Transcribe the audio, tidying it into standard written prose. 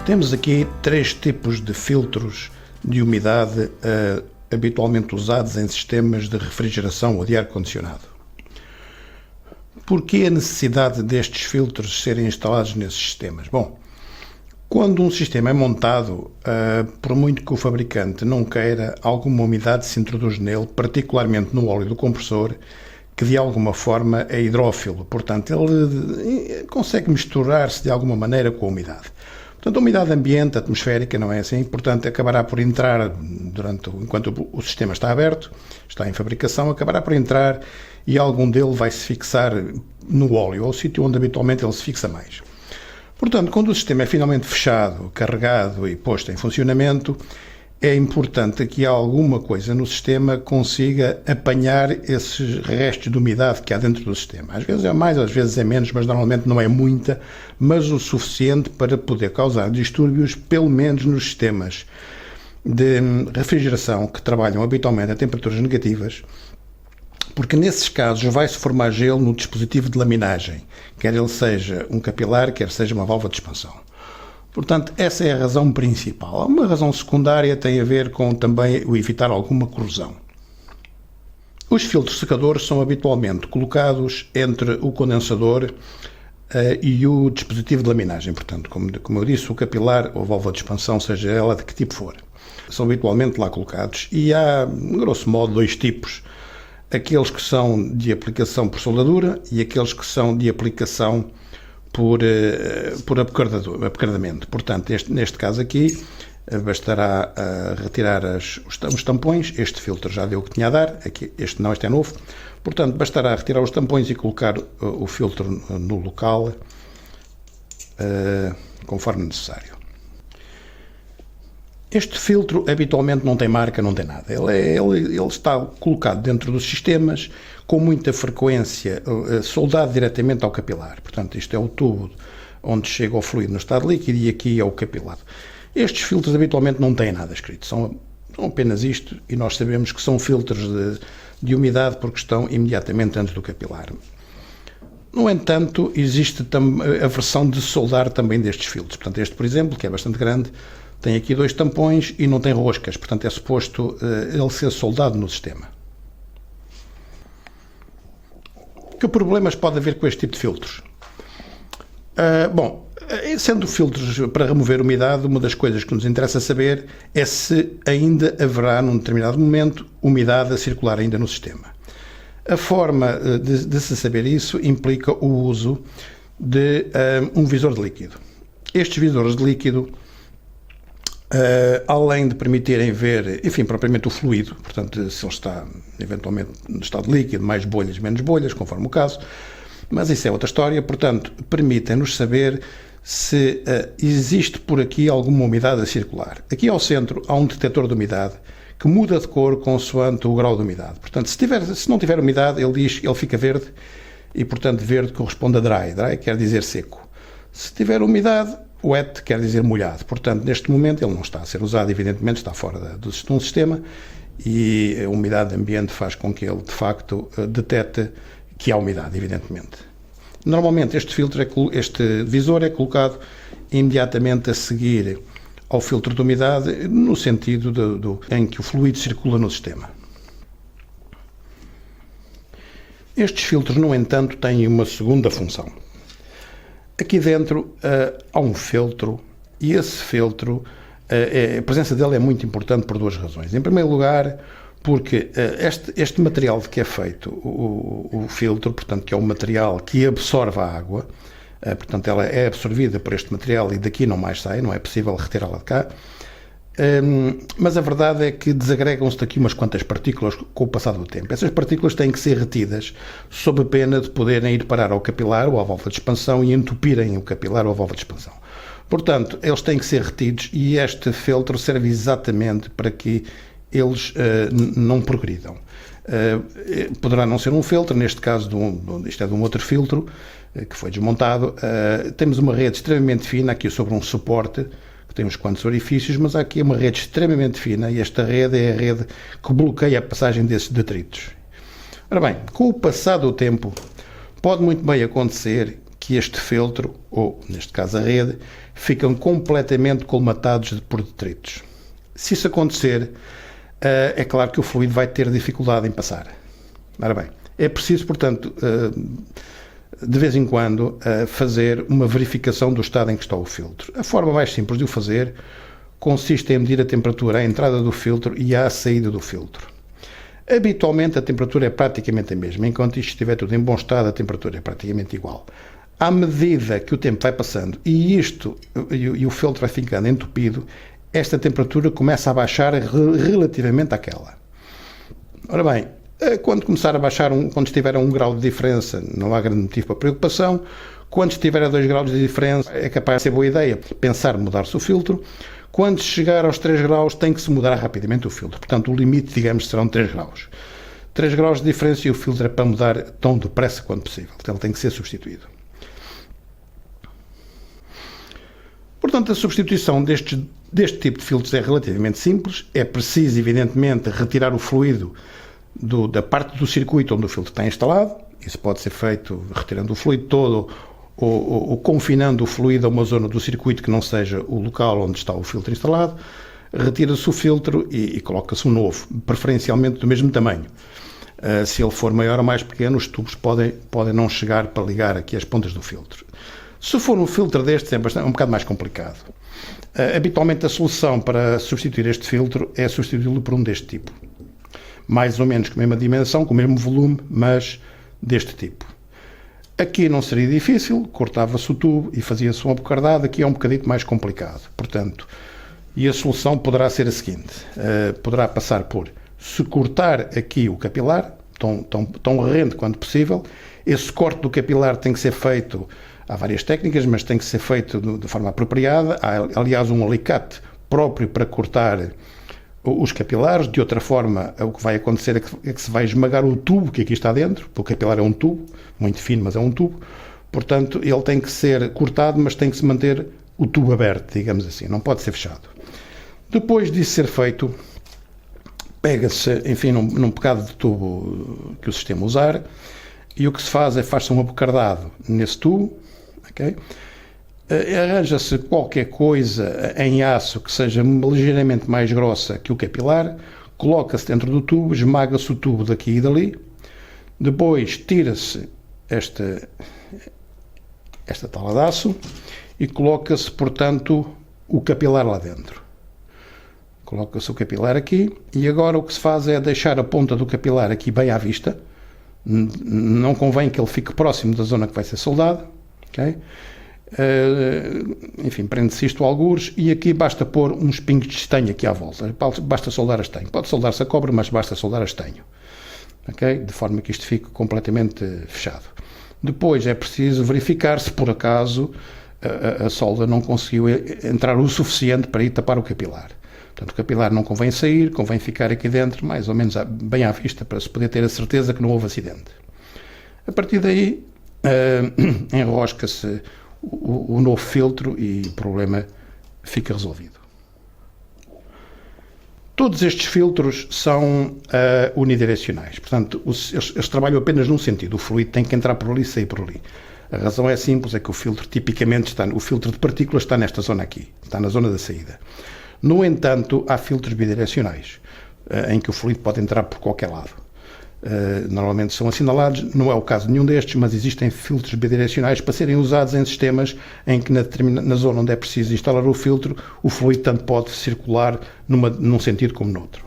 Temos aqui três tipos de filtros de umidade habitualmente usados em sistemas de refrigeração ou de ar-condicionado. Porquê a necessidade destes filtros serem instalados nesses sistemas? Bom, quando um sistema é montado, por muito que o fabricante não queira, alguma umidade se introduz nele, particularmente no óleo do compressor, que de alguma forma é hidrófilo. Portanto, ele consegue misturar-se de alguma maneira com a umidade. Portanto, a umidade ambiente, atmosférica, não é assim? Portanto, acabará por entrar, enquanto o sistema está aberto, está em fabricação, acabará por entrar e algum dele vai se fixar no óleo, ou o sítio onde habitualmente ele se fixa mais. Portanto, quando o sistema é finalmente fechado, carregado e posto em funcionamento, é importante que alguma coisa no sistema consiga apanhar esses restos de umidade que há dentro do sistema. Às vezes é mais, às vezes é menos, mas normalmente não é muita, mas o suficiente para poder causar distúrbios, pelo menos nos sistemas de refrigeração que trabalham habitualmente a temperaturas negativas, porque nesses casos vai-se formar gelo no dispositivo de laminagem, quer ele seja um capilar, quer seja uma válvula de expansão. Portanto, essa é a razão principal. Uma razão secundária tem a ver com também o evitar alguma corrosão. Os filtros secadores são habitualmente colocados entre o condensador e o dispositivo de laminagem. Portanto, como eu disse, o capilar ou a válvula de expansão, seja ela de que tipo for, são habitualmente lá colocados. E há, grosso modo, dois tipos. Aqueles que são de aplicação por soldadura e aqueles que são de aplicação por apocardamento. Portanto, neste caso aqui, bastará retirar os tampões. Este filtro já deu o que tinha a dar, aqui, este é novo. Portanto, bastará retirar os tampões e colocar o filtro no local, conforme necessário. Este filtro habitualmente não tem marca, não tem nada. Ele está colocado dentro dos sistemas com muita frequência, soldado diretamente ao capilar. Portanto, isto é o tubo onde chega o fluido no estado líquido e aqui é o capilar. Estes filtros habitualmente não têm nada escrito, são apenas isto, e nós sabemos que são filtros de umidade porque estão imediatamente antes do capilar. No entanto, existe a versão de soldar também destes filtros. Portanto, este, por exemplo, que é bastante grande, tem aqui dois tampões e não tem roscas, portanto é suposto ele ser soldado no sistema. Que problemas pode haver com este tipo de filtros? Bom, sendo filtros para remover umidade, uma das coisas que nos interessa saber é se ainda haverá, num determinado momento, umidade a circular ainda no sistema. A forma de se saber isso implica o uso de um visor de líquido. Estes visores de líquido, além de permitirem ver, enfim, propriamente o fluido, portanto, se ele está eventualmente no estado líquido, mais bolhas, menos bolhas, conforme o caso, mas isso é outra história. Portanto, permitem-nos saber se existe por aqui alguma umidade a circular. Aqui ao centro há um detector de umidade que muda de cor consoante o grau de umidade. Portanto, se não tiver umidade, ele fica verde e, portanto, verde corresponde a dry. Dry quer dizer seco. Se tiver umidade, wet quer dizer molhado. Portanto, neste momento ele não está a ser usado, evidentemente está fora de um sistema e a umidade ambiente faz com que ele, de facto, detecte que há umidade, evidentemente. Normalmente este visor é colocado imediatamente a seguir ao filtro de umidade, no sentido em que o fluido circula no sistema. Estes filtros, no entanto, têm uma segunda função. Aqui dentro há um filtro e esse filtro, a presença dele é muito importante por duas razões. Em primeiro lugar, porque este material de que é feito o filtro, portanto, que é um material que absorve a água, portanto, ela é absorvida por este material e daqui não mais sai, não é possível retirá-la de cá, mas a verdade é que desagregam-se daqui umas quantas partículas com o passar do tempo. Essas partículas têm que ser retidas sob a pena de poderem ir parar ao capilar ou à válvula de expansão e entupirem o capilar ou a válvula de expansão. Portanto, eles têm que ser retidos e este filtro serve exatamente para que eles não progridam. Poderá não ser um filtro, neste caso isto é de um outro filtro que foi desmontado. Temos uma rede extremamente fina aqui sobre um suporte que tem uns quantos orifícios, mas há aqui uma rede extremamente fina e esta rede é a rede que bloqueia a passagem desses detritos. Ora bem, com o passar do tempo, pode muito bem acontecer que este filtro, ou neste caso a rede, ficam completamente colmatados por detritos. Se isso acontecer, é claro que o fluido vai ter dificuldade em passar. Ora bem, é preciso, portanto, de vez em quando, fazer uma verificação do estado em que está o filtro. A forma mais simples de o fazer consiste em medir a temperatura à entrada do filtro e à saída do filtro. Habitualmente a temperatura é praticamente a mesma, enquanto isto estiver tudo em bom estado, a temperatura é praticamente igual. À medida que o tempo vai passando e o filtro vai ficando entupido, esta temperatura começa a baixar relativamente àquela. Ora bem, quando começar a baixar, quando estiver a 1 grau de diferença, não há grande motivo para preocupação. Quando estiver a 2 graus de diferença, é capaz de ser boa ideia pensar em mudar-se o filtro. Quando chegar aos 3 graus, tem que se mudar rapidamente o filtro. Portanto, o limite, digamos, serão 3 graus. 3 graus de diferença e o filtro é para mudar tão depressa quanto possível. Portanto, ele tem que ser substituído. Portanto, a substituição deste tipo de filtros é relativamente simples. É preciso, evidentemente, retirar o fluido da parte do circuito onde o filtro está instalado. Isso pode ser feito retirando o fluido todo ou confinando o fluido a uma zona do circuito que não seja o local onde está o filtro instalado. Retira-se o filtro e coloca-se um novo, preferencialmente do mesmo tamanho. Se ele for maior ou mais pequeno, os tubos podem não chegar para ligar aqui as pontas do filtro. Se for um filtro destes, é um bocado mais complicado. Habitualmente a solução para substituir este filtro é substituí-lo por um deste tipo. Mais ou menos com a mesma dimensão, com o mesmo volume, mas deste tipo. Aqui não seria difícil, cortava-se o tubo e fazia-se uma bocardada. Aqui é um bocadito mais complicado. Portanto, e a solução poderá ser a seguinte. Poderá passar por se cortar aqui o capilar, tão rente quanto possível. Esse corte do capilar tem que ser feito, há várias técnicas, mas tem que ser feito de forma apropriada. Há, aliás, um alicate próprio para cortar os capilares. De outra forma, o que vai acontecer é que se vai esmagar o tubo que aqui está dentro, porque o capilar é um tubo, muito fino, mas é um tubo. Portanto, ele tem que ser cortado, mas tem que se manter o tubo aberto, digamos assim, não pode ser fechado. Depois disso ser feito, pega-se, enfim, num bocado de tubo que o sistema usar, e o que se faz é faz-se um abocardado nesse tubo, ok? Arranja-se qualquer coisa em aço que seja ligeiramente mais grossa que o capilar, coloca-se dentro do tubo, esmaga-se o tubo daqui e dali, depois tira-se esta tala de aço e coloca-se, portanto, o capilar lá dentro. Coloca-se o capilar aqui e agora o que se faz é deixar a ponta do capilar aqui bem à vista. Não convém que ele fique próximo da zona que vai ser soldada, ok? Enfim, prende-se isto a algures e aqui basta pôr uns pingos de estanho aqui à volta. Basta soldar a estanho. Pode soldar-se a cobre, mas basta soldar a estanho, ok? De forma que isto fique completamente fechado. Depois é preciso verificar se por acaso a solda não conseguiu entrar o suficiente para ir tapar o capilar. Portanto, o capilar não convém sair, convém ficar aqui dentro, mais ou menos bem à vista, para se poder ter a certeza que não houve acidente. A partir daí, enrosca-se o novo filtro e o problema fica resolvido. Todos estes filtros são unidirecionais, portanto, eles trabalham apenas num sentido, o fluido tem que entrar por ali e sair por ali. A razão é simples, é que o filtro tipicamente o filtro de partículas está nesta zona aqui, está na zona da saída. No entanto, há filtros bidirecionais, em que o fluido pode entrar por qualquer lado. Normalmente são assinalados, não é o caso de nenhum destes, mas existem filtros bidirecionais para serem usados em sistemas em que na zona onde é preciso instalar o filtro, o fluido tanto pode circular num sentido como no outro.